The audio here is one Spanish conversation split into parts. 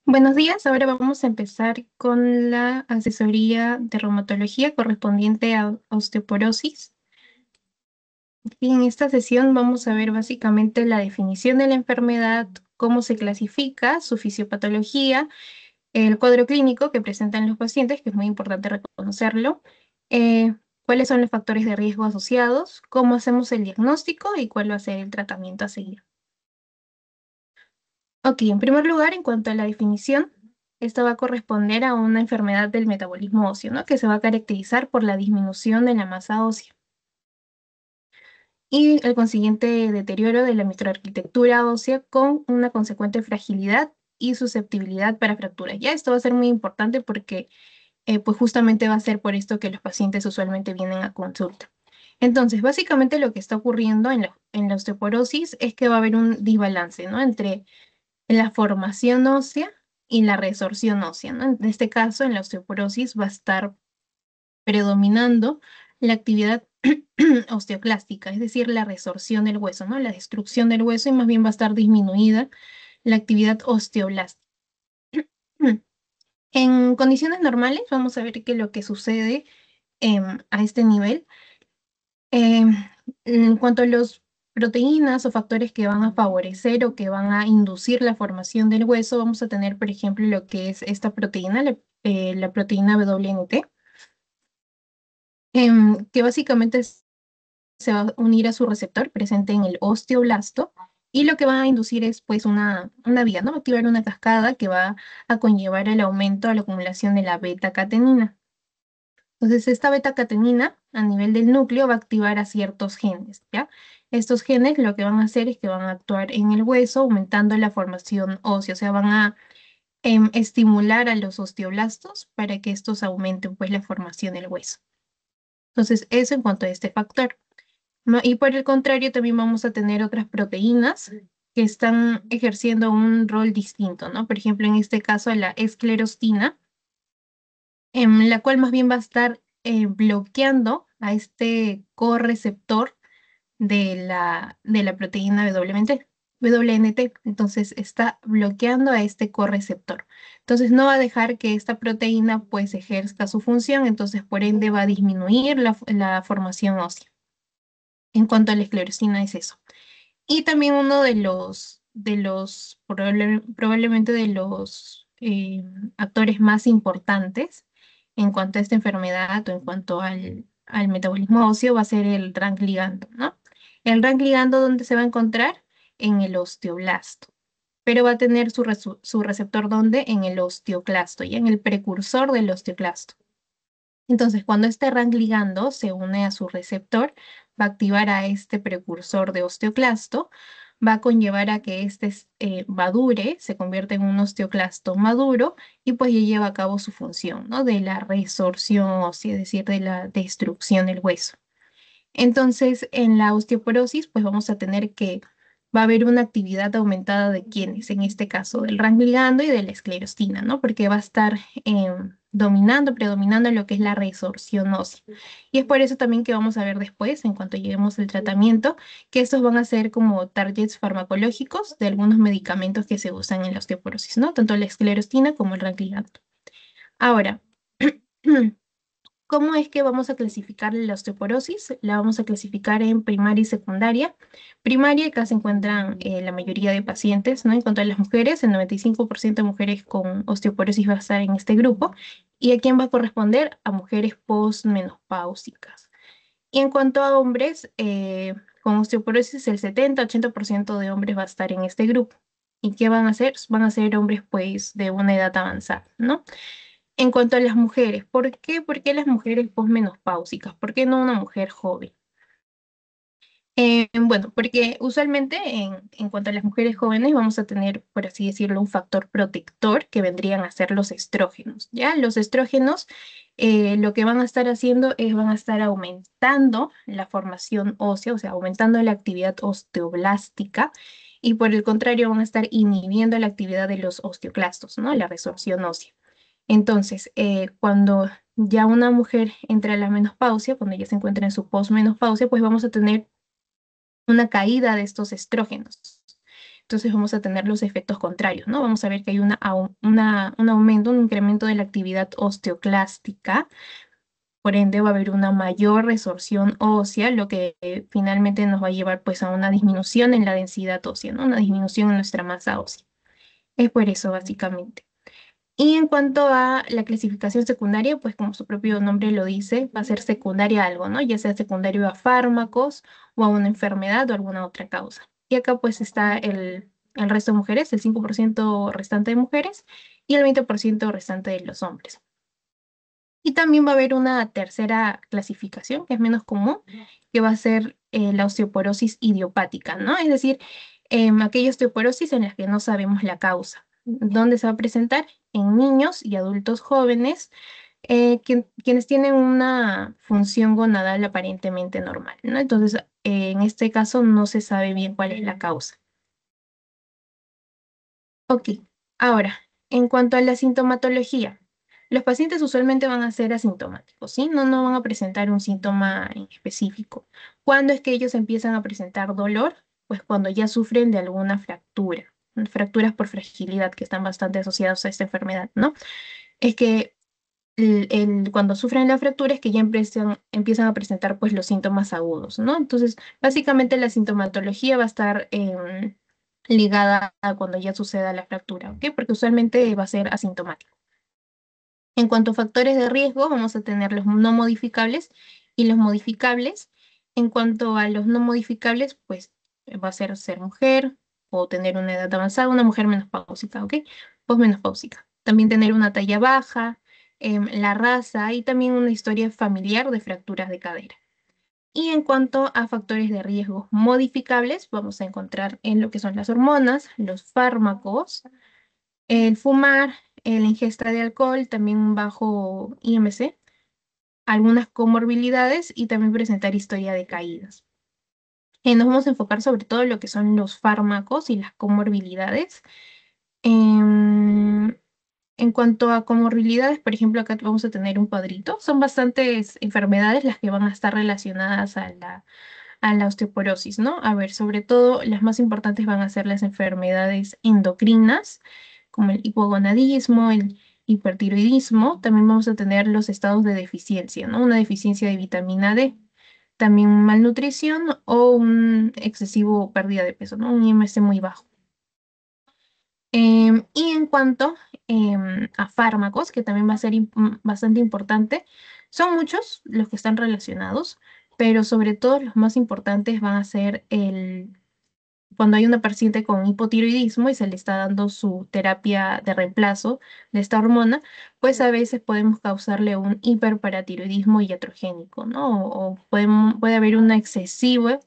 Buenos días, ahora vamos a empezar con la asesoría de reumatología correspondiente a osteoporosis. Y en esta sesión vamos a ver básicamente la definición de la enfermedad, cómo se clasifica, su fisiopatología, el cuadro clínico que presentan los pacientes, que es muy importante reconocerlo, cuáles son los factores de riesgo asociados, cómo hacemos el diagnóstico y cuál va a ser el tratamiento a seguir. Ok, en primer lugar, en cuanto a la definición, esta va a corresponder a una enfermedad del metabolismo óseo, ¿no? Que se va a caracterizar por la disminución de la masa ósea y el consiguiente deterioro de la microarquitectura ósea con una consecuente fragilidad y susceptibilidad para fracturas. Ya esto va a ser muy importante porque pues justamente va a ser por esto que los pacientes usualmente vienen a consulta. Entonces, básicamente lo que está ocurriendo en la osteoporosis es que va a haber un desbalance, ¿no? Entre la formación ósea y la resorción ósea, ¿no? En este caso, en la osteoporosis va a estar predominando la actividad osteoclástica, es decir, la resorción del hueso, ¿no? La destrucción del hueso y más bien va a estar disminuida la actividad osteoblástica. En condiciones normales, vamos a ver que lo que sucede a este nivel, em, en cuanto a las proteínas o factores que van a favorecer o que van a inducir la formación del hueso, vamos a tener, por ejemplo, lo que es esta proteína, la proteína WNT, que básicamente se va a unir a su receptor presente en el osteoblasto y lo que va a inducir es pues una vía, ¿no? Activar una cascada que va a conllevar el aumento a la acumulación de la beta-catenina. Entonces, esta beta-catenina a nivel del núcleo va a activar a ciertos genes, ¿ya? Estos genes lo que van a hacer es que van a actuar en el hueso, aumentando la formación ósea, o sea, van a estimular a los osteoblastos para que estos aumenten pues la formación del hueso. Entonces, eso en cuanto a este factor. Y por el contrario, también vamos a tener otras proteínas que están ejerciendo un rol distinto, ¿no? Por ejemplo, en este caso, la esclerostina, en la cual más bien va a estar bloqueando a este correceptor de la proteína WNT. Entonces está bloqueando a este correceptor. Entonces no va a dejar que esta proteína pues ejerza su función, entonces por ende va a disminuir la formación ósea. En cuanto a la esclerostina es eso. Y también uno probablemente de los actores más importantes en cuanto a esta enfermedad o en cuanto al metabolismo óseo va a ser el rank ligando, ¿no? El rank ligando, ¿dónde se va a encontrar? En el osteoblasto, pero va a tener su receptor, ¿dónde? En el osteoclasto, y en el precursor del osteoclasto. Entonces, cuando este rank ligando se une a su receptor, va a activar a este precursor de osteoclasto, va a conllevar a que este madure, se convierte en un osteoclasto maduro y pues ya lleva a cabo su función, ¿no? De la resorción ósea, es decir, de la destrucción del hueso. Entonces, en la osteoporosis, pues vamos a tener que va a haber una actividad aumentada de quienes, en este caso, del rangligando y de la esclerostina, ¿no? Porque va a estar predominando lo que es la resorción ósea. Y es por eso también que vamos a ver después, en cuanto lleguemos al tratamiento, que estos van a ser como targets farmacológicos de algunos medicamentos que se usan en la osteoporosis, ¿no? Tanto la esclerostina como el rangligando. Ahora, ¿cómo es que vamos a clasificar la osteoporosis? La vamos a clasificar en primaria y secundaria. Primaria, acá se encuentran la mayoría de pacientes, ¿no? En cuanto a las mujeres, el 95% de mujeres con osteoporosis va a estar en este grupo. ¿Y a quién va a corresponder? A mujeres postmenopáusicas. Y en cuanto a hombres, con osteoporosis, el 70-80% de hombres va a estar en este grupo. ¿Y qué van a hacer? Van a ser hombres, pues, de una edad avanzada, ¿no? En cuanto a las mujeres, ¿por qué? ¿Por qué las mujeres posmenopáusicas? ¿Por qué no una mujer joven? Bueno, porque usualmente en cuanto a las mujeres jóvenes vamos a tener, por así decirlo, un factor protector que vendrían a ser los estrógenos, ¿ya? Los estrógenos lo que van a estar haciendo es van a estar aumentando la formación ósea, o sea, aumentando la actividad osteoblástica y por el contrario van a estar inhibiendo la actividad de los osteoclastos, ¿no? La resorción ósea. Entonces, cuando ya una mujer entra a la menopausia, cuando ya se encuentra en su posmenopausia, pues vamos a tener una caída de estos estrógenos. entonces vamos a tener los efectos contrarios, ¿no? Vamos a ver que hay un aumento, un incremento de la actividad osteoclástica, por ende va a haber una mayor resorción ósea, lo que finalmente nos va a llevar pues a una disminución en la densidad ósea, ¿no? Una disminución en nuestra masa ósea. Es por eso básicamente. Y en cuanto a la clasificación secundaria, pues como su propio nombre lo dice, va a ser secundaria a algo, ¿no? Ya sea secundario a fármacos o a una enfermedad o alguna otra causa. Y acá pues está el resto de mujeres, el 5% restante de mujeres y el 20% restante de los hombres. Y también va a haber una tercera clasificación, que es menos común, que va a ser la osteoporosis idiopática, ¿no? Es decir, aquella osteoporosis en la que no sabemos la causa. ¿Dónde se va a presentar? En niños y adultos jóvenes, quienes tienen una función gonadal aparentemente normal, ¿no? Entonces, en este caso no se sabe bien cuál es la causa. Ok, ahora, en cuanto a la sintomatología, los pacientes usualmente van a ser asintomáticos, ¿sí? No van a presentar un síntoma en específico. ¿Cuándo es que ellos empiezan a presentar dolor? Pues cuando ya sufren de alguna fractura, fracturas por fragilidad que están bastante asociadas a esta enfermedad, ¿no? Es que cuando sufren la fractura es que ya empiezan a presentar pues los síntomas agudos, ¿no? Entonces, básicamente la sintomatología va a estar ligada a cuando ya suceda la fractura, ¿ok? Porque usualmente va a ser asintomático. En cuanto a factores de riesgo, vamos a tener los no modificables y los modificables. En cuanto a los no modificables, pues va a ser mujer o tener una edad avanzada, una mujer menopáusica, ¿ok? Posmenopáusica. También tener una talla baja, la raza y también una historia familiar de fracturas de cadera. Y en cuanto a factores de riesgo modificables, vamos a encontrar en lo que son las hormonas, los fármacos, el fumar, la ingesta de alcohol, también un bajo IMC, algunas comorbilidades y también presentar historia de caídas. Nos vamos a enfocar sobre todo en lo que son los fármacos y las comorbilidades. Em, en cuanto a comorbilidades, por ejemplo, acá vamos a tener un cuadrito. Son bastantes enfermedades las que van a estar relacionadas a la osteoporosis, ¿no? A ver, sobre todo las más importantes van a ser las enfermedades endocrinas, como el hipogonadismo, el hipertiroidismo. También vamos a tener los estados de deficiencia, ¿no? Una deficiencia de vitamina D, también malnutrición o un excesivo pérdida de peso, ¿no? Un IMC muy bajo. Y en cuanto a fármacos, que también va a ser bastante importante, son muchos los que están relacionados, pero sobre todo los más importantes van a ser cuando hay una paciente con hipotiroidismo y se le está dando su terapia de reemplazo de esta hormona, pues a veces podemos causarle un hiperparatiroidismo iatrogénico, ¿no? O puede haber un excesivo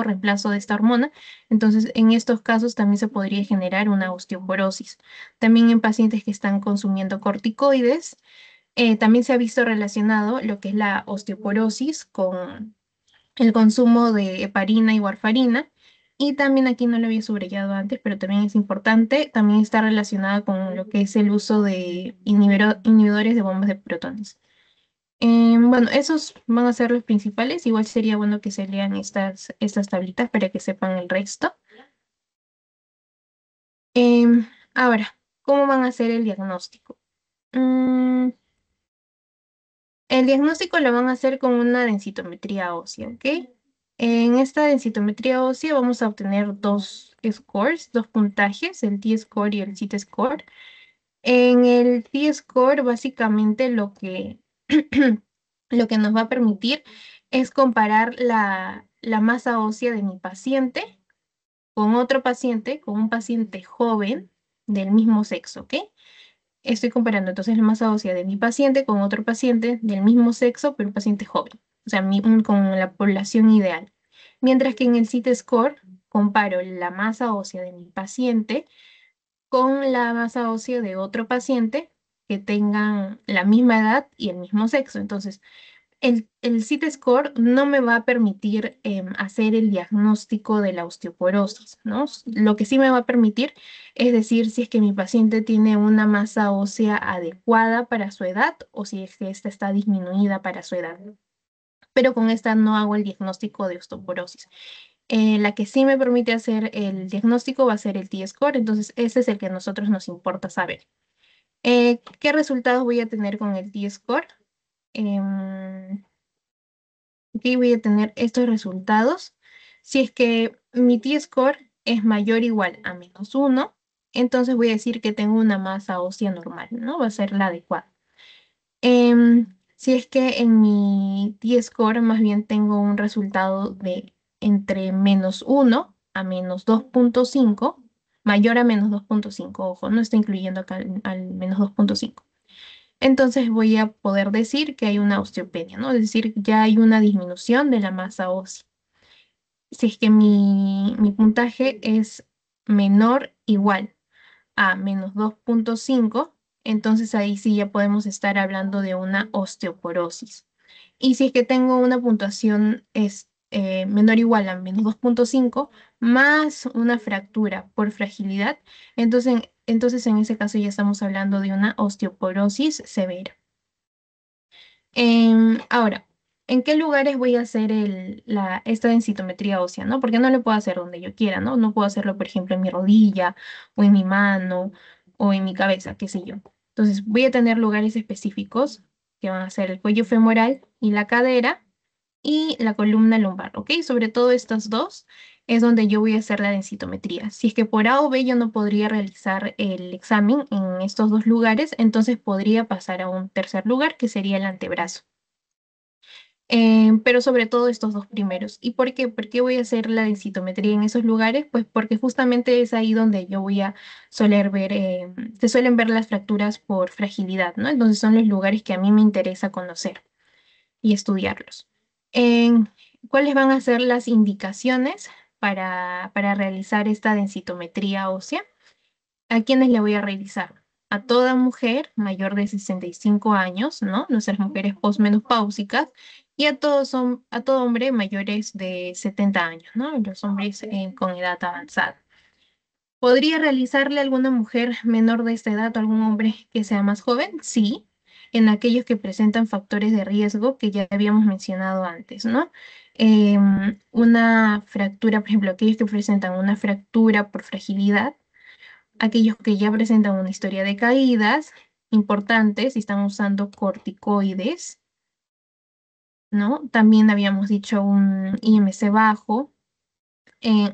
reemplazo de esta hormona. Entonces, en estos casos también se podría generar una osteoporosis. También en pacientes que están consumiendo corticoides, también se ha visto relacionado lo que es la osteoporosis con el consumo de heparina y warfarina. Y también aquí no lo había subrayado antes, pero también es importante, también está relacionada con lo que es el uso de inhibidores de bombas de protones. Bueno, esos van a ser los principales. Igual sería bueno que se lean estas tablitas para que sepan el resto. Ahora, ¿cómo van a hacer el diagnóstico? Mm, El diagnóstico lo van a hacer con una densitometría ósea, ¿ok? En esta densitometría ósea vamos a obtener dos scores, dos puntajes, el T-score y el CT-score. En el T-score, básicamente lo que nos va a permitir es comparar la masa ósea de mi paciente con otro paciente, con un paciente joven del mismo sexo, ¿ok? Estoy comparando entonces la masa ósea de mi paciente con otro paciente del mismo sexo, pero un paciente joven, o sea, con la población ideal. Mientras que en el CIT-score comparo la masa ósea de mi paciente con la masa ósea de otro paciente que tengan la misma edad y el mismo sexo. Entonces, el CIT-score no me va a permitir hacer el diagnóstico de la osteoporosis, ¿no? Lo que sí me va a permitir es decir si es que mi paciente tiene una masa ósea adecuada para su edad o si es que esta está disminuida para su edad. Pero con esta no hago el diagnóstico de osteoporosis. La que sí me permite hacer el diagnóstico va a ser el T-score, entonces ese es el que a nosotros nos importa saber. ¿Qué resultados voy a tener con el T-score? Aquí voy a tener estos resultados. Si es que mi T-score es mayor o igual a -1, entonces voy a decir que tengo una masa ósea normal, ¿no? Va a ser la adecuada. Si es que en mi T-score más bien tengo un resultado de entre -1 a -2.5, mayor a -2.5, ojo, no está incluyendo acá al -2.5. Entonces voy a poder decir que hay una osteopenia, ¿no? Es decir, ya hay una disminución de la masa ósea. Si es que mi puntaje es menor o igual a -2.5, entonces ahí sí ya podemos estar hablando de una osteoporosis. Y si es que tengo una puntuación menor o igual a -2.5 más una fractura por fragilidad, entonces en ese caso ya estamos hablando de una osteoporosis severa. Ahora, ¿en qué lugares voy a hacer esta densitometría ósea, ¿no? Porque no lo puedo hacer donde yo quiera, ¿no? No puedo hacerlo, por ejemplo, en mi rodilla o en mi mano o en mi cabeza, qué sé yo. Entonces, voy a tener lugares específicos que van a ser el cuello femoral y la cadera y la columna lumbar, ¿ok? Sobre todo estas dos es donde yo voy a hacer la densitometría. Si es que por A o B yo no podría realizar el examen en estos dos lugares, entonces podría pasar a un tercer lugar, que sería el antebrazo. Pero sobre todo estos dos primeros. ¿Y por qué? ¿Por qué voy a hacer la densitometría en esos lugares? Pues porque justamente es ahí donde yo voy a soler ver, se suelen ver las fracturas por fragilidad, ¿no? Entonces son los lugares que a mí me interesa conocer y estudiarlos. En- ¿Cuáles van a ser las indicaciones para realizar esta densitometría ósea? ¿A quiénes le voy a realizar? A toda mujer mayor de 65 años, ¿no? Nuestras mujeres posmenopáusicas, y a todo hombre mayores de 70 años, ¿no? Los hombres con edad avanzada. ¿Podría realizarle a alguna mujer menor de esta edad o algún hombre que sea más joven? Sí, en aquellos que presentan factores de riesgo que ya habíamos mencionado antes, ¿no? Una fractura, por ejemplo, aquellos que presentan una fractura por fragilidad, aquellos que ya presentan una historia de caídas importantes y están usando corticoides, ¿no? También habíamos dicho un IMC bajo,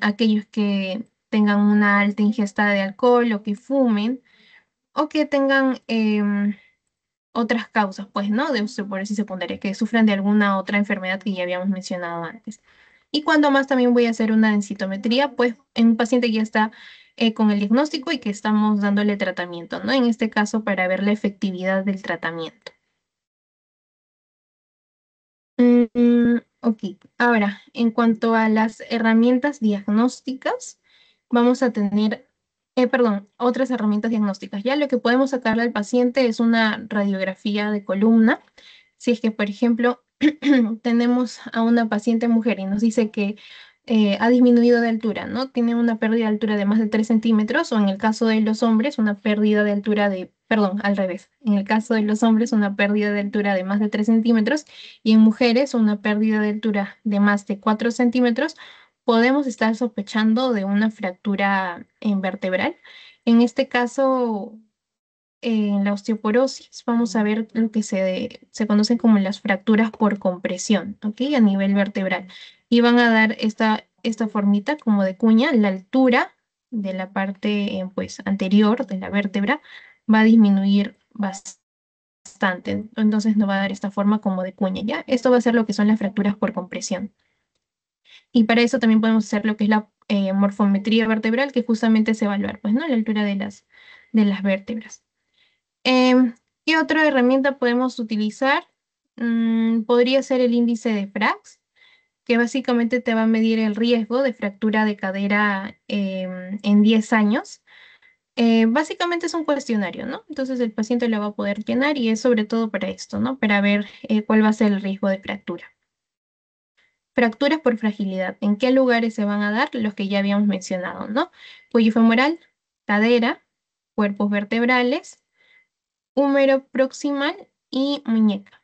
aquellos que tengan una alta ingesta de alcohol o que fumen o que tengan otras causas, pues, ¿no? De osteoporosis secundaria, que sufran de alguna otra enfermedad que ya habíamos mencionado antes. Y cuando más también voy a hacer una densitometría, pues en un paciente que ya está con el diagnóstico y que estamos dándole tratamiento, ¿no? En este caso, para ver la efectividad del tratamiento. Ok, ahora, en cuanto a las herramientas diagnósticas, vamos a tener, perdón, otras herramientas diagnósticas. Ya lo que podemos sacarle al paciente es una radiografía de columna. Si es que, por ejemplo, tenemos a una paciente mujer y nos dice que ha disminuido de altura, ¿no? Tiene una pérdida de altura de más de 3 centímetros, o en el caso de los hombres, una pérdida de altura de, perdón, al revés. En el caso de los hombres, una pérdida de altura de más de 3 centímetros y en mujeres una pérdida de altura de más de 4 centímetros, podemos estar sospechando de una fractura en vertebral. En este caso, en la osteoporosis, vamos a ver lo que se conocen como las fracturas por compresión, ¿ok? A nivel vertebral. Y van a dar esta formita como de cuña, la altura de la parte pues, anterior de la vértebra va a disminuir bastante, entonces nos va a dar esta forma como de cuña, ¿ya? Esto va a ser lo que son las fracturas por compresión. Y para eso también podemos hacer lo que es la morfometría vertebral, que justamente es evaluar, pues, ¿no? La altura de las vértebras. ¿Qué otra herramienta podemos utilizar? Podría ser el índice de Frax, que básicamente te va a medir el riesgo de fractura de cadera en 10 años. Básicamente es un cuestionario, ¿no? Entonces el paciente lo va a poder llenar y es sobre todo para esto, ¿no? Para ver cuál va a ser el riesgo de fractura. Fracturas por fragilidad. ¿En qué lugares se van a dar? Los que ya habíamos mencionado, ¿no? Cuello femoral, cadera, cuerpos vertebrales, húmero proximal y muñeca.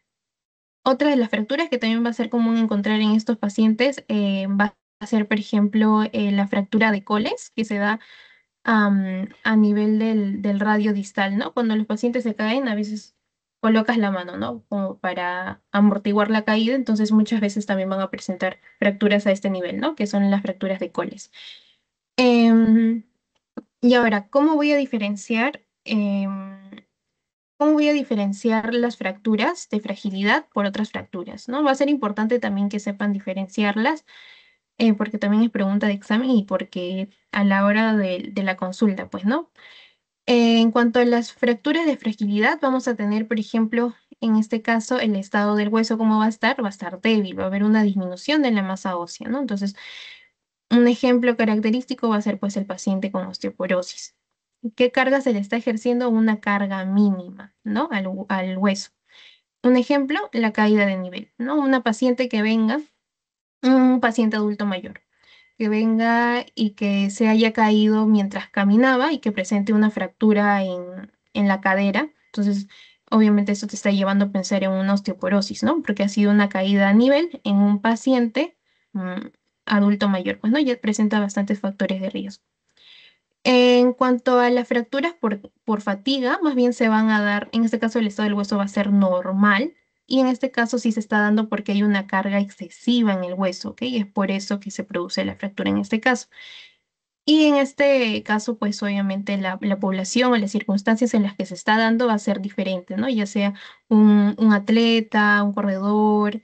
Otra de las fracturas que también va a ser común encontrar en estos pacientes va ser, por ejemplo, la fractura de coles que se da a nivel del radio distal, ¿no? Cuando los pacientes se caen, a veces colocas la mano, ¿no? Como para amortiguar la caída, entonces muchas veces también van a presentar fracturas a este nivel, ¿no? Que son las fracturas de coles. Em, y ahora, ¿cómo voy a diferenciar? ¿Cómo voy a diferenciar las fracturas de fragilidad por otras fracturas? ¿No? Va a ser importante también que sepan diferenciarlas, porque también es pregunta de examen y porque a la hora de la consulta, pues, ¿no? En cuanto a las fracturas de fragilidad, vamos a tener, por ejemplo, en este caso, el estado del hueso, ¿cómo va a estar? Va a estar débil, va a haber una disminución de la masa ósea, ¿no? Entonces, un ejemplo característico va a ser, pues, el paciente con osteoporosis. ¿Qué carga se le está ejerciendo? Una carga mínima, ¿no? Al hueso. Un ejemplo, la caída de nivel, ¿no? Una paciente que venga, un paciente adulto mayor que venga y que se haya caído mientras caminaba y que presente una fractura en la cadera. Entonces, obviamente eso te está llevando a pensar en una osteoporosis, ¿no? Porque ha sido una caída a nivel en un paciente adulto mayor, pues, ¿no? Ya presenta bastantes factores de riesgo. En cuanto a las fracturas por fatiga, más bien se van a dar, en este caso el estado del hueso va a ser normal y en este caso sí se está dando porque hay una carga excesiva en el hueso, ¿ok? Es por eso que se produce la fractura en este caso. Y en este caso, pues obviamente la población o las circunstancias en las que se está dando va a ser diferente, ¿no? Ya sea un atleta, un corredor,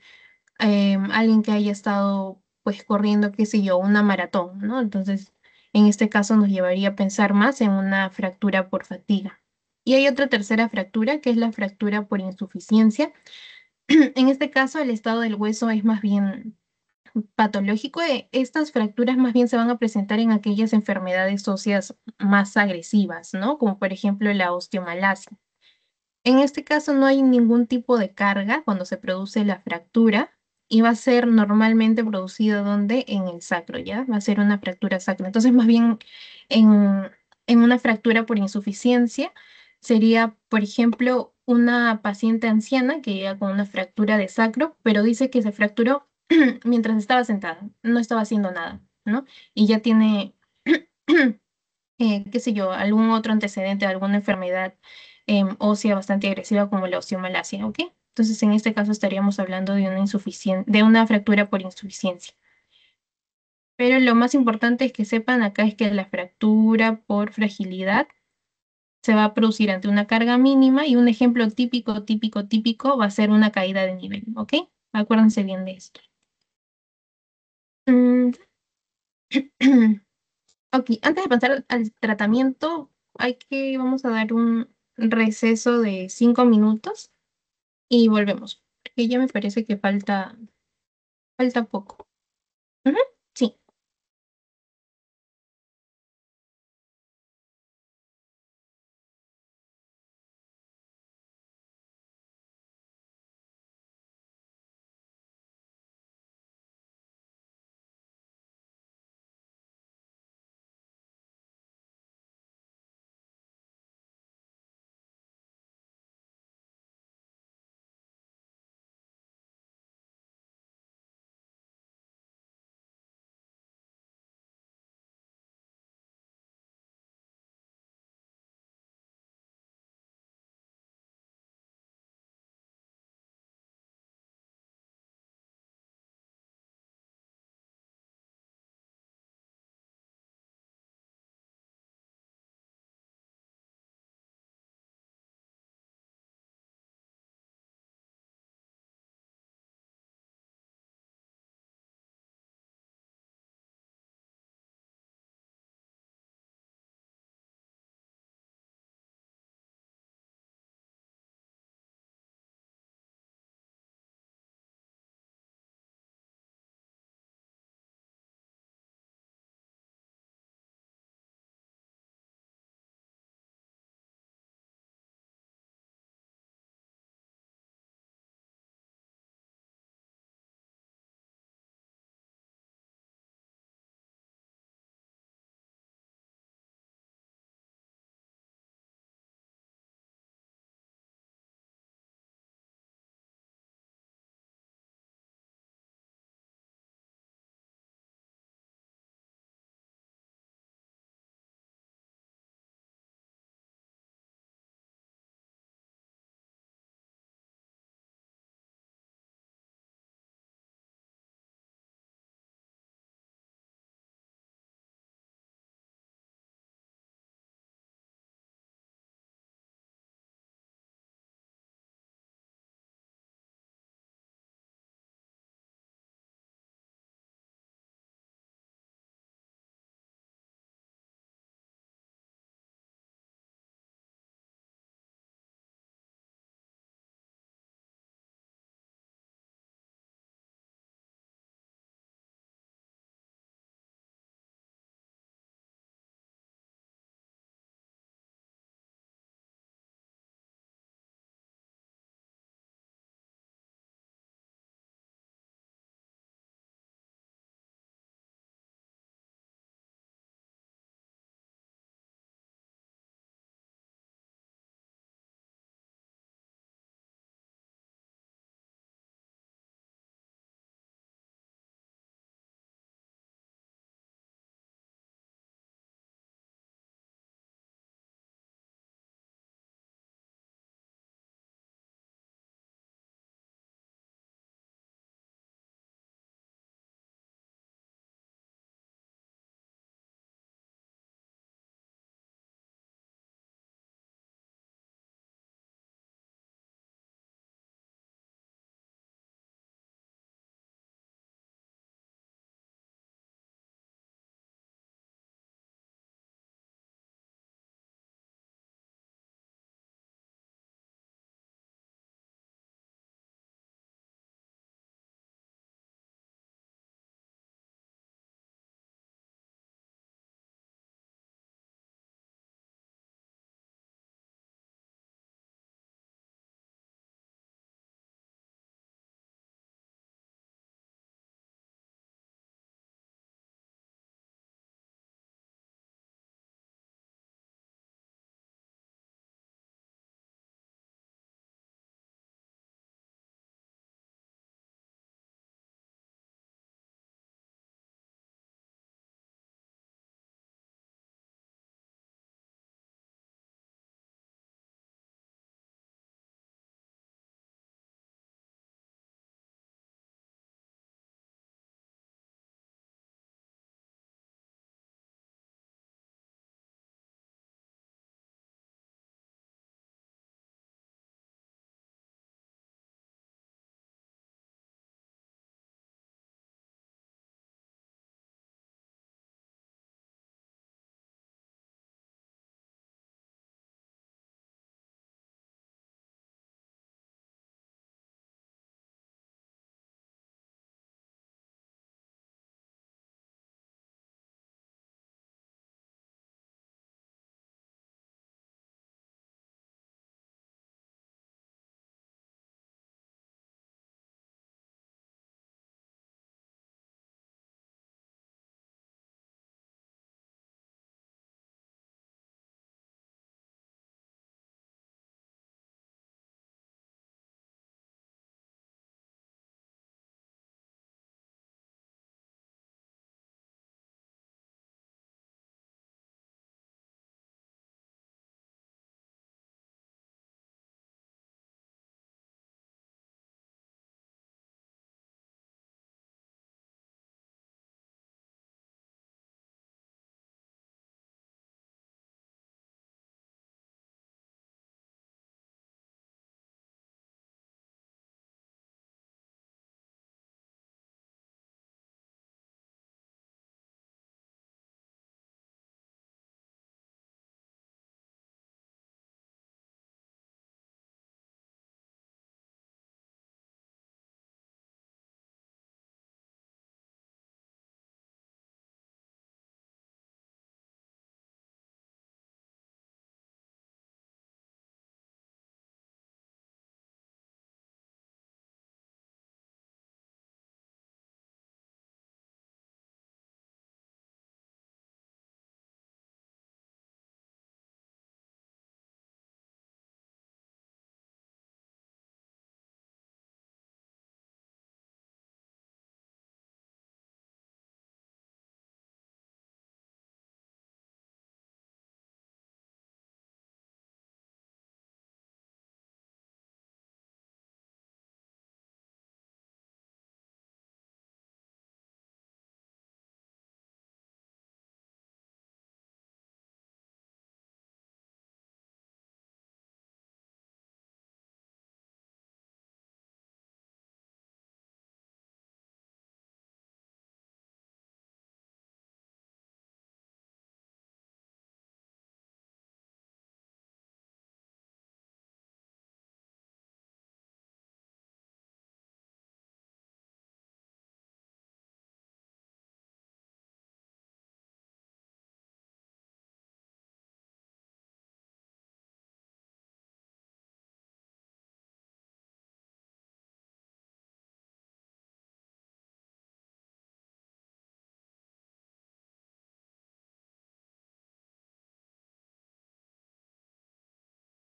alguien que haya estado pues corriendo, qué sé yo, una maratón, ¿no? Entonces, en este caso nos llevaría a pensar más en una fractura por fatiga. Y hay otra tercera fractura, que es la fractura por insuficiencia. En este caso, el estado del hueso es más bien patológico. Estas fracturas más bien se van a presentar en aquellas enfermedades óseas más agresivas, ¿no? Como por ejemplo la osteomalacia. En este caso no hay ningún tipo de carga cuando se produce la fractura y va a ser normalmente producida donde en el sacro, ¿ya? Va a ser una fractura sacra. Entonces, más bien en una fractura por insuficiencia sería, por ejemplo, una paciente anciana que llega con una fractura de sacro, pero dice que se fracturó mientras estaba sentada, no estaba haciendo nada, ¿no? Y ya tiene qué sé yo, algún otro antecedente de alguna enfermedad ósea bastante agresiva como la osteomalacia, ¿ok? Entonces, en este caso estaríamos hablando de de una fractura por insuficiencia. Pero lo más importante es que sepan acá es que la fractura por fragilidad se va a producir ante una carga mínima y un ejemplo típico va a ser una caída de nivel, ¿ok? Acuérdense bien de esto. Mm, Ok, antes de pasar al tratamiento, vamos a dar un receso de 5 minutos y volvemos, porque ya me parece que falta poco. Ujú, sí.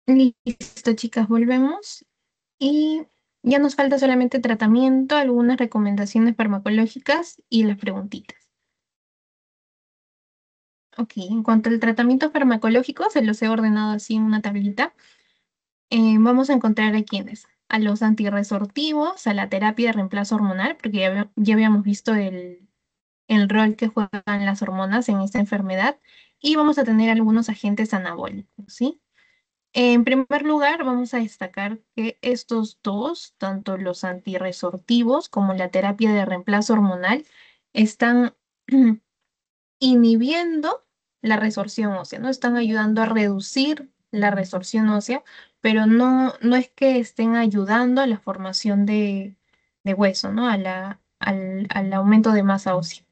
Listo, chicas, volvemos. Y ya nos falta solamente tratamiento, algunas recomendaciones farmacológicas y las preguntitas. Ok, en cuanto al tratamiento farmacológico, se los he ordenado así en una tablita. Vamos a encontrar a quiénes. A los antirresortivos, a la terapia de reemplazo hormonal, porque ya habíamos visto el rol que juegan las hormonas en esta enfermedad. Y vamos a tener algunos agentes anabólicos, ¿sí? En primer lugar, vamos a destacar que estos dos, tanto los antirresortivos como la terapia de reemplazo hormonal, están inhibiendo la resorción ósea, ¿no? Están ayudando a reducir la resorción ósea, pero no es que estén ayudando a la formación de hueso, ¿no? Al aumento de masa ósea.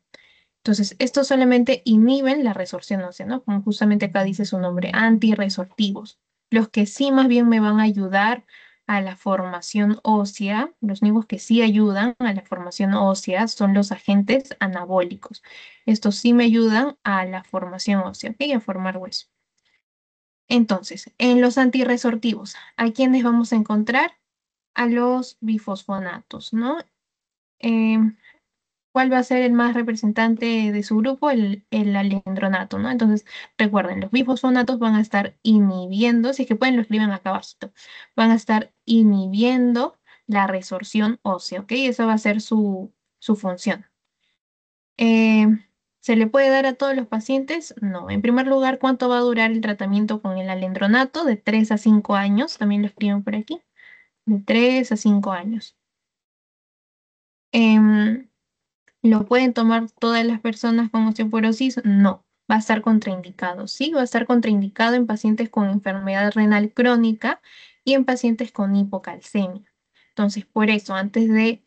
Entonces, estos solamente inhiben la resorción ósea, ¿no? Como justamente acá dice su nombre, antirresortivos. Los que sí más bien me van a ayudar a la formación ósea, los únicos que sí ayudan a la formación ósea son los agentes anabólicos. Estos sí me ayudan a la formación ósea, ¿ok? A formar hueso. Entonces, en los antirresortivos, ¿a quiénes vamos a encontrar? A los bifosfonatos, ¿no? Em, ¿Cuál va a ser el más representante de su grupo? El alendronato, ¿no? Entonces, recuerden, los bifosfonatos van a estar inhibiendo, si es que pueden, lo escriben acá abajo, van a estar inhibiendo la resorción ósea, ¿ok? Esa va a ser su función. Eh, ¿Se le puede dar a todos los pacientes? No. En primer lugar, ¿cuánto va a durar el tratamiento con el alendronato? De 3 a 5 años, también lo escriben por aquí, de 3 a 5 años. Em, ¿Lo pueden tomar todas las personas con osteoporosis? No, va a estar contraindicado, ¿sí? Va a estar contraindicado en pacientes con enfermedad renal crónica y en pacientes con hipocalcemia. Entonces, por eso, antes de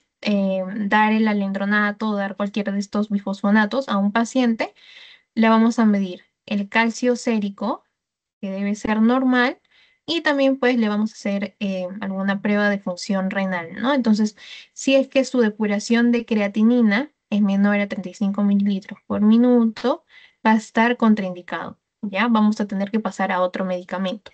dar el alendronato o dar cualquiera de estos bifosfonatos a un paciente, le vamos a medir el calcio sérico, que debe ser normal, y también pues le vamos a hacer alguna prueba de función renal, ¿no? Entonces, si es que su depuración de creatinina es menor a 35 mililitros por minuto, va a estar contraindicado, ¿ya? Vamos a tener que pasar a otro medicamento.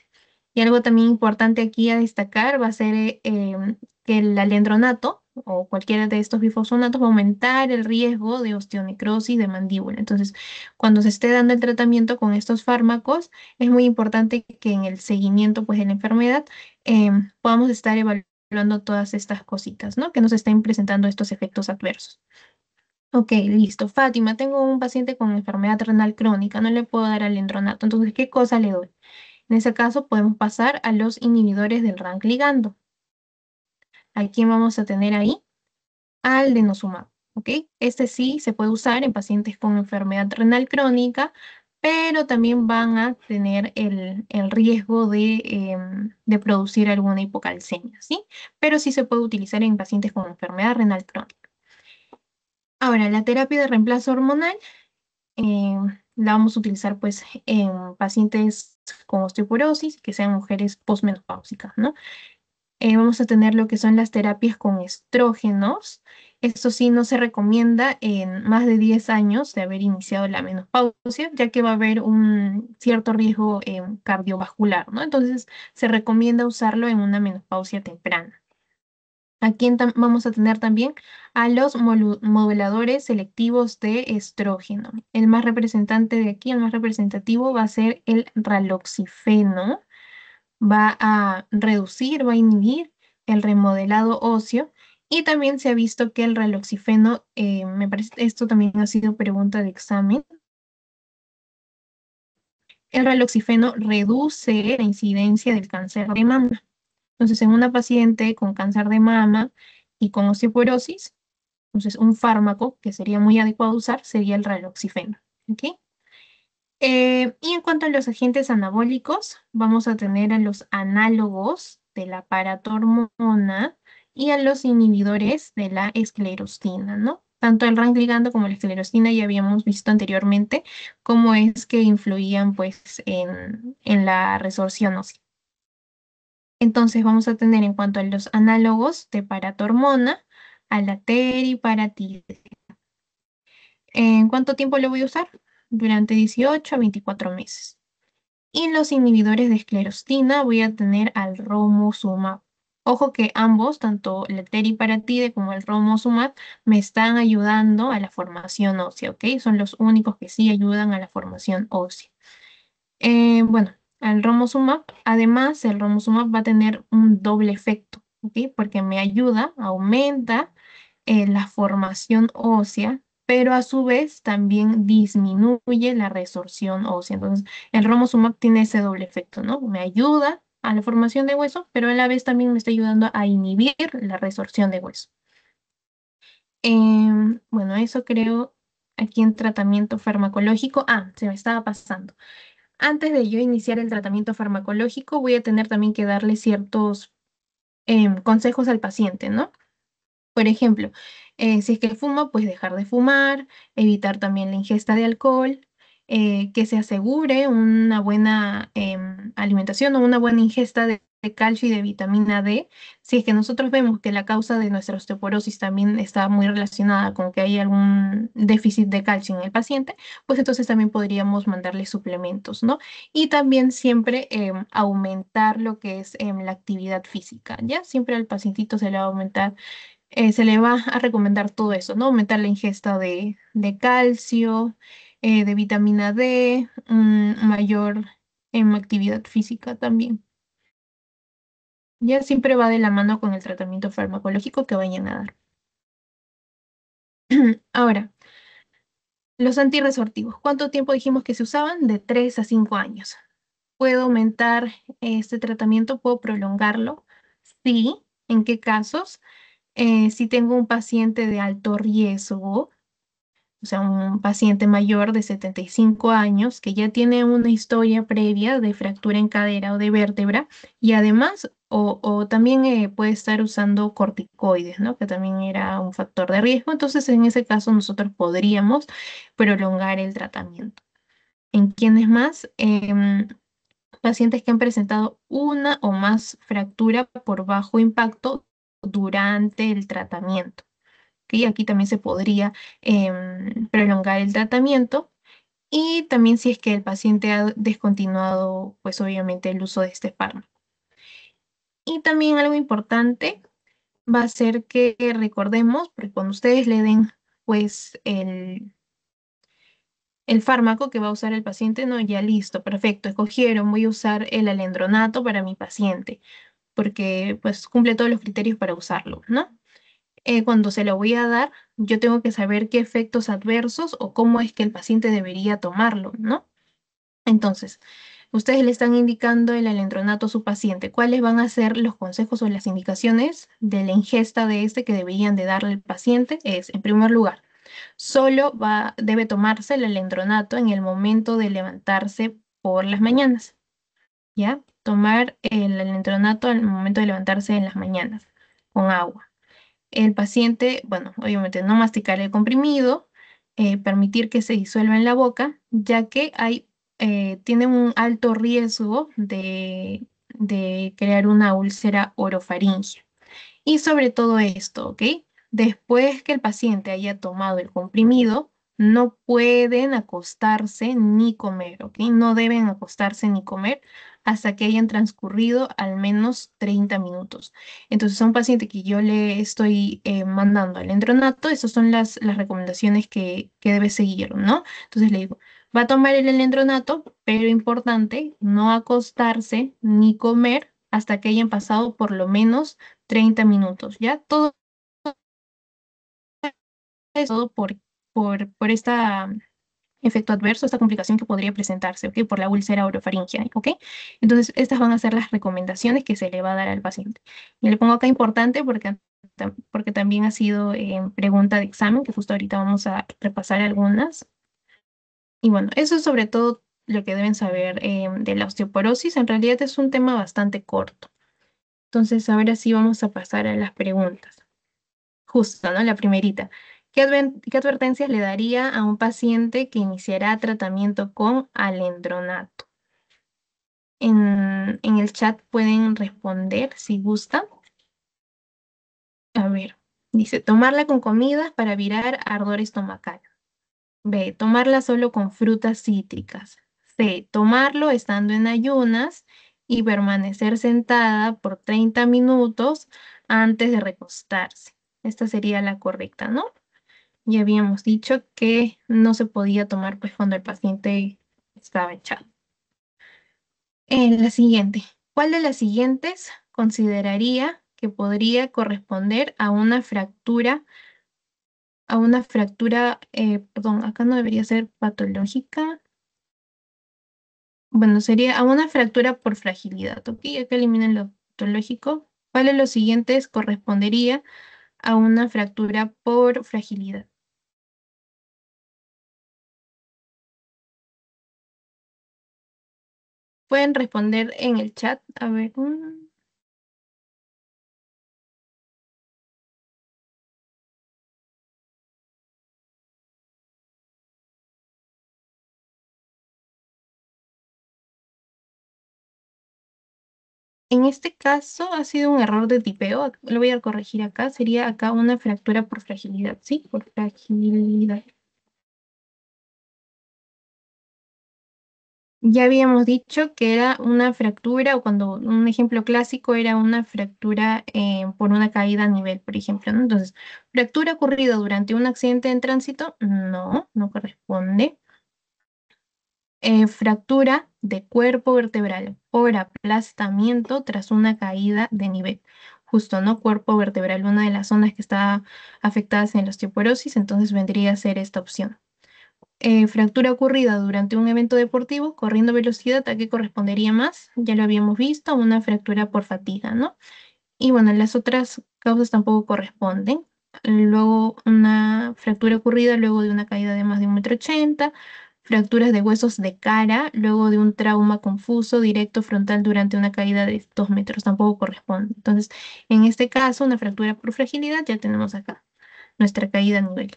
Y algo también importante aquí a destacar va a ser que el alendronato o cualquiera de estos bifosfonatos va a aumentar el riesgo de osteonecrosis de mandíbula. Entonces, cuando se esté dando el tratamiento con estos fármacos, es muy importante que en el seguimiento pues, de la enfermedad podamos estar evaluando todas estas cositas, ¿no? Que nos estén presentando estos efectos adversos. Ok, listo. Fátima, tengo un paciente con enfermedad renal crónica, no le puedo dar alendronato. Entonces, ¿qué cosa le doy? En ese caso, podemos pasar a los inhibidores del RANK ligando. ¿A quién vamos a tener ahí? Al denosumab, ¿ok? Este sí se puede usar en pacientes con enfermedad renal crónica, pero también van a tener el riesgo de producir alguna hipocalcemia, ¿sí? Pero sí se puede utilizar en pacientes con enfermedad renal crónica. Ahora, la terapia de reemplazo hormonal eh, la vamos a utilizar pues en pacientes con osteoporosis, que sean mujeres posmenopáusicas, ¿no? Vamos a tener lo que son las terapias con estrógenos. Esto sí no se recomienda en más de 10 años de haber iniciado la menopausia, ya que va a haber un cierto riesgo cardiovascular, ¿no? Entonces se recomienda usarlo en una menopausia temprana. Aquí vamos a tener también a los moduladores selectivos de estrógeno. El más representante de aquí, el más representativo va a ser el raloxifeno. Va a reducir, va a inhibir el remodelado óseo y también se ha visto que el raloxifeno, me parece, esto también ha sido pregunta de examen, el raloxifeno reduce la incidencia del cáncer de mama. Entonces, en una paciente con cáncer de mama y con osteoporosis, entonces un fármaco que sería muy adecuado usar sería el raloxifeno. ¿Ok? Y en cuanto a los agentes anabólicos, vamos a tener a los análogos de la paratormona y a los inhibidores de la esclerostina, ¿no? Tanto el RANK ligando como la esclerostina ya habíamos visto anteriormente cómo es que influían pues en la resorción ósea. Entonces vamos a tener en cuanto a los análogos de paratormona a la teriparatide. ¿En cuánto tiempo lo voy a usar? Durante 18 a 24 meses. Y los inhibidores de esclerostina voy a tener al romosumab. Ojo que ambos, tanto el teriparatide como el romosumab, me están ayudando a la formación ósea, ¿ok? Son los únicos que sí ayudan a la formación ósea. Bueno, el romosumab, además, el romosumab va a tener un doble efecto, ¿ok? Porque me ayuda, aumenta la formación ósea, pero a su vez también disminuye la resorción ósea. Entonces, el romosumab tiene ese doble efecto, ¿no? Me ayuda a la formación de hueso, pero a la vez también me está ayudando a inhibir la resorción de hueso. Bueno, eso creo aquí en tratamiento farmacológico. Ah, se me estaba pasando. Antes de yo iniciar el tratamiento farmacológico, voy a tener también que darle ciertos consejos al paciente, ¿no? Por ejemplo, si es que fuma, pues dejar de fumar, evitar también la ingesta de alcohol, que se asegure una buena alimentación o una buena ingesta de calcio y de vitamina D. Si es que nosotros vemos que la causa de nuestra osteoporosis también está muy relacionada con que hay algún déficit de calcio en el paciente, pues entonces también podríamos mandarle suplementos, ¿no? Y también siempre aumentar lo que es la actividad física, ¿ya? Siempre al pacientito se le va a aumentar se le va a recomendar todo eso, ¿no? Aumentar la ingesta de calcio, de vitamina D, mayor actividad física también. Ya siempre va de la mano con el tratamiento farmacológico que vayan a dar. Ahora, los antirresortivos. ¿Cuánto tiempo dijimos que se usaban? De 3 a 5 años. ¿Puedo aumentar este tratamiento? ¿Puedo prolongarlo? Sí. ¿En qué casos? Si tengo un paciente de alto riesgo, o sea, un paciente mayor de 75 años que ya tiene una historia previa de fractura en cadera o de vértebra y además, o también puede estar usando corticoides, ¿no? Que también era un factor de riesgo. Entonces, en ese caso, nosotros podríamos prolongar el tratamiento. ¿En quiénes más? Pacientes que han presentado una o más fractura por bajo impacto durante el tratamiento. ¿Ok? Aquí también se podría prolongar el tratamiento y también si es que el paciente ha descontinuado, pues obviamente el uso de este fármaco. Y también algo importante va a ser que recordemos, porque cuando ustedes le den pues el fármaco que va a usar el paciente, no, ya listo, perfecto, escogieron, voy a usar el alendronato para mi paciente, porque pues cumple todos los criterios para usarlo, ¿no? Cuando se lo voy a dar, yo tengo que saber qué efectos adversos o cómo es que el paciente debería tomarlo, ¿no? Entonces, ustedes le están indicando el alendronato a su paciente. ¿Cuáles van a ser los consejos o las indicaciones de la ingesta de este que deberían de darle al paciente? Es, en primer lugar, debe tomarse el alendronato en el momento de levantarse por las mañanas, ¿ya? Tomar el alendronato al momento de levantarse en las mañanas con agua. El paciente, bueno, obviamente no masticar el comprimido, permitir que se disuelva en la boca, ya que tiene un alto riesgo de crear una úlcera orofaringe. Y sobre todo esto, ¿ok? Después que el paciente haya tomado el comprimido, no pueden acostarse ni comer, ¿ok? No deben acostarse ni comer hasta que hayan transcurrido al menos 30 minutos. Entonces, a un paciente que yo le estoy mandando al endronato, esas son las recomendaciones que debe seguir, ¿no? Entonces le digo, va a tomar el endronato, pero importante, no acostarse ni comer hasta que hayan pasado por lo menos 30 minutos, ¿ya? Todo eso por este efecto adverso, esta complicación que podría presentarse, ¿ok? Por la úlcera orofaringia, ¿ok? Entonces, estas van a ser las recomendaciones que se le va a dar al paciente. Y le pongo acá importante porque también ha sido pregunta de examen, que justo ahorita vamos a repasar algunas. Y bueno, eso es sobre todo lo que deben saber de la osteoporosis. En realidad es un tema bastante corto. Entonces, ahora sí vamos a pasar a las preguntas. Justo, ¿no? La primerita. ¿Qué advertencias le daría a un paciente que iniciará tratamiento con alendronato? En el chat pueden responder si gustan. A ver, dice, tomarla con comidas para evitar ardor estomacal. B, tomarla solo con frutas cítricas. C, tomarlo estando en ayunas y permanecer sentada por 30 minutos antes de recostarse. Esta sería la correcta, ¿no? Ya habíamos dicho que no se podía tomar pues cuando el paciente estaba echado. La siguiente. ¿Cuál de las siguientes consideraría que podría corresponder perdón, acá no debería ser patológica? Bueno, sería a una fractura por fragilidad, ¿ok? Acá eliminan lo patológico. ¿Cuál de los siguientes correspondería a una fractura por fragilidad? Pueden responder en el chat. A ver. En este caso ha sido un error de tipeo. Lo voy a corregir acá. Sería acá una fractura por fragilidad, ¿sí? Por fragilidad. Ya habíamos dicho que era una fractura, o cuando un ejemplo clásico era una fractura por una caída a nivel, por ejemplo, ¿no? Entonces, fractura ocurrida durante un accidente en tránsito, no, no corresponde. Fractura de cuerpo vertebral por aplastamiento tras una caída de nivel. Justo, ¿no? Cuerpo vertebral, una de las zonas que está afectadas en la osteoporosis, entonces vendría a ser esta opción. Fractura ocurrida durante un evento deportivo, corriendo velocidad, ¿a qué correspondería más? Ya lo habíamos visto, una fractura por fatiga, ¿no? Y bueno, las otras causas tampoco corresponden. Luego, una fractura ocurrida luego de una caída de más de 1,80 m, fracturas de huesos de cara, luego de un trauma confuso directo frontal durante una caída de 2 metros, tampoco corresponde. Entonces, en este caso, una fractura por fragilidad, ya tenemos acá nuestra caída a nivel.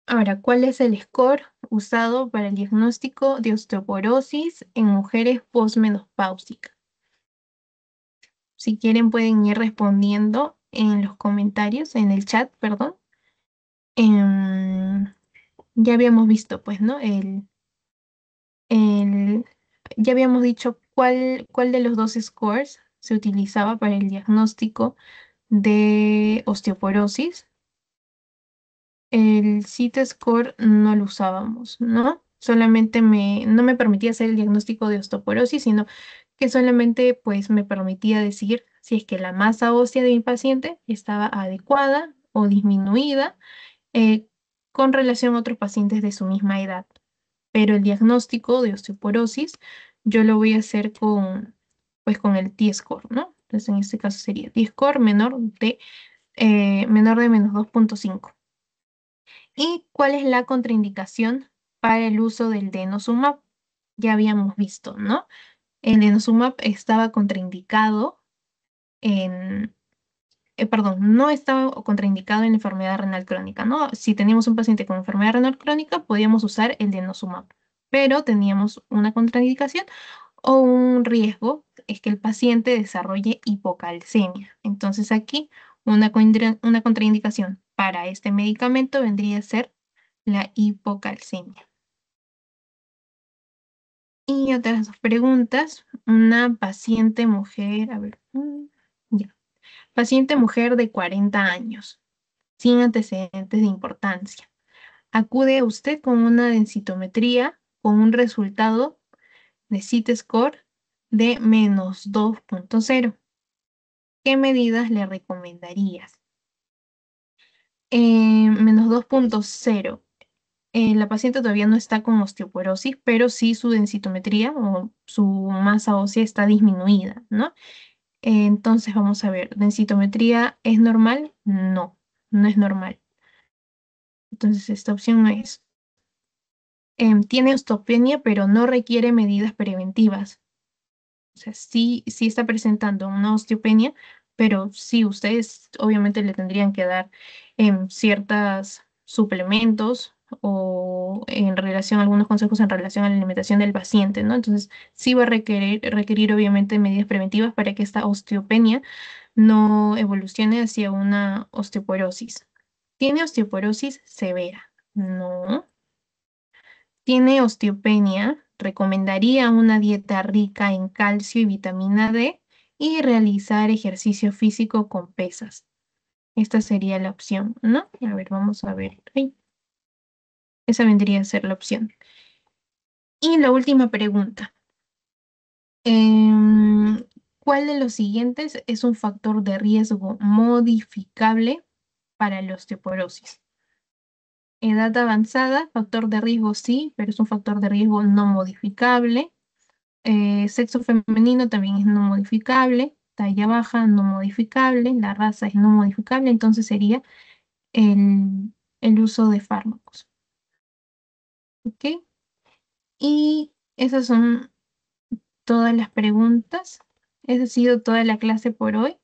Ahora, ¿cuál es el score usado para el diagnóstico de osteoporosis en mujeres posmenopáusicas? Si quieren pueden ir respondiendo en los comentarios, en el chat, perdón. Em, ya habíamos visto, pues, ¿no? El- ya habíamos dicho cuál de los dos scores se utilizaba para el diagnóstico de osteoporosis. El CIT score no lo usábamos, ¿no? Solamente no me permitía hacer el diagnóstico de osteoporosis, sino que solamente pues me permitía decir si es que la masa ósea de mi paciente estaba adecuada o disminuida eh, con relación a otros pacientes de su misma edad. Pero el diagnóstico de osteoporosis yo lo voy a hacer pues con el T-score, ¿no? Entonces en este caso sería T-score menor de -2,5. ¿Y cuál es la contraindicación para el uso del denosumab? Ya habíamos visto, ¿no? El denosumab estaba contraindicado en, perdón, no estaba contraindicado en enfermedad renal crónica, ¿no? Si teníamos un paciente con enfermedad renal crónica, podíamos usar el denosumab, pero teníamos una contraindicación o un riesgo, es que el paciente desarrolle hipocalcemia. Entonces aquí una contraindicación para este medicamento vendría a ser la hipocalcemia. Y otras dos preguntas. Una paciente mujer, a ver, ya. Paciente mujer de 40 años, sin antecedentes de importancia. Acude a usted con una densitometría con un resultado de CIT score de -2,0. ¿Qué medidas le recomendarías? -2,0. La paciente todavía no está con osteoporosis, pero sí su densitometría o su masa ósea está disminuida, ¿no? Entonces vamos a ver, ¿densitometría es normal? No, no es normal. Entonces esta opción no es. Tiene osteopenia, pero no requiere medidas preventivas. O sea, sí está presentando una osteopenia, pero sí, ustedes obviamente le tendrían que dar ciertos suplementos o en relación, algunos consejos en relación a la alimentación del paciente, ¿no? Entonces, sí va a requerir obviamente medidas preventivas para que esta osteopenia no evolucione hacia una osteoporosis. ¿Tiene osteoporosis severa? No. tiene osteopenia, recomendaría una dieta rica en calcio y vitamina D y realizar ejercicio físico con pesas. Esta sería la opción, ¿no? A ver, vamos a ver. Ay, esa vendría a ser la opción. Y la última pregunta. Em, ¿Cuál de los siguientes es un factor de riesgo modificable para la osteoporosis? Edad avanzada, factor de riesgo sí, pero es un factor de riesgo no modificable. Sexo femenino también es no modificable. Talla baja, no modificable. La raza es no modificable. Entonces sería el uso de fármacos. ¿Ok? Y esas son todas las preguntas. Esa ha sido toda la clase por hoy.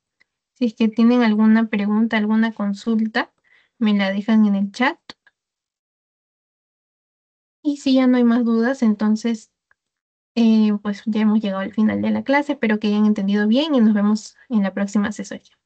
Si es que tienen alguna pregunta, alguna consulta, me la dejan en el chat. Y si ya no hay más dudas, entonces pues ya hemos llegado al final de la clase. Espero que hayan entendido bien y nos vemos en la próxima sesión.